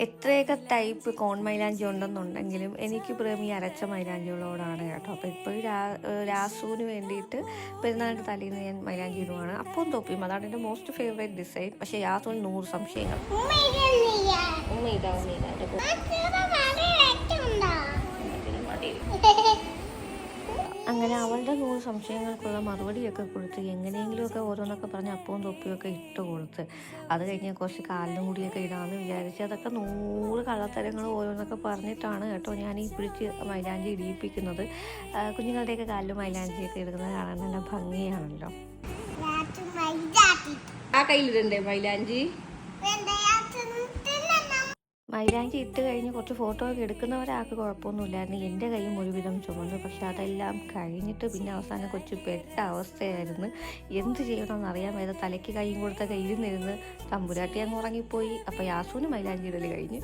എത്രയൊക്കെ ടൈപ്പ് കോൺ മൈലാഞ്ചി ഉണ്ടെന്നുണ്ടെങ്കിലും എനിക്ക് പ്രിയം ഈ അരച്ച മൈലാഞ്ചികളോടാണ് കേട്ടോ. അപ്പോൾ ഇപ്പോഴും രാസുവിന് വേണ്ടിയിട്ട് പെരുന്നാളിൻ്റെ തലേന്ന് ഞാൻ മൈലാഞ്ചി ഇടുവാണ്. അപ്പം തൊപ്പിയും അതാണ് എൻ്റെ മോസ്റ്റ് ഫേവറേറ്റ് ഡിസൈൻ. പക്ഷേ യാസുവിന് 100 സംശയങ്ങൾ. അങ്ങനെ അവളുടെ 100 സംശയങ്ങൾക്കുള്ള മറുപടിയൊക്കെ കൊടുത്ത് എങ്ങനെയെങ്കിലുമൊക്കെ ഓരോന്നൊക്കെ പറഞ്ഞ് അപ്പവും തൊപ്പിയൊക്കെ ഇട്ട് കൊടുത്ത് അത് കഴിഞ്ഞ് കുറച്ച് കാലിലും കൂടിയൊക്കെ ഇടാമെന്ന് വിചാരിച്ച് അതൊക്കെ 100 കള്ളത്തരങ്ങൾ ഓരോന്നൊക്കെ പറഞ്ഞിട്ടാണ് കേട്ടോ ഞാൻ ഈ പിടിച്ച് മൈലാഞ്ചി ഇടിയിപ്പിക്കുന്നത്. കുഞ്ഞുങ്ങളുടെയൊക്കെ കാലിലും മൈലാഞ്ചിയൊക്കെ ഇടുന്നത് കാണാൻ നല്ല ഭംഗിയാണല്ലോ. ആ കയ്യിലിടണ്ടേ മൈലാഞ്ചി? മൈലാഞ്ചി ഇട്ട് കഴിഞ്ഞ് കുറച്ച് ഫോട്ടോ ഒക്കെ എടുക്കുന്നവരാൾക്ക് കുഴപ്പമൊന്നുമില്ലായിരുന്നു. എൻ്റെ കൈയും ഒരുവിധം ചുമന്നു. പക്ഷെ അതെല്ലാം കഴിഞ്ഞിട്ട് പിന്നെ അവസാനം കൊച്ചു പെട്ട അവസ്ഥയായിരുന്നു. എന്ത് ചെയ്യണമെന്ന് അറിയാൻ വേദ തലയ്ക്ക് കൈയും കൊടുത്തൊക്കെ ഇരുന്നിരുന്ന് തമ്പുരാട്ടി അങ്ങ് ഉറങ്ങിപ്പോയി. അപ്പോൾ യാസൂന് മൈലാഞ്ചി ഇടൽ കഴിഞ്ഞ്.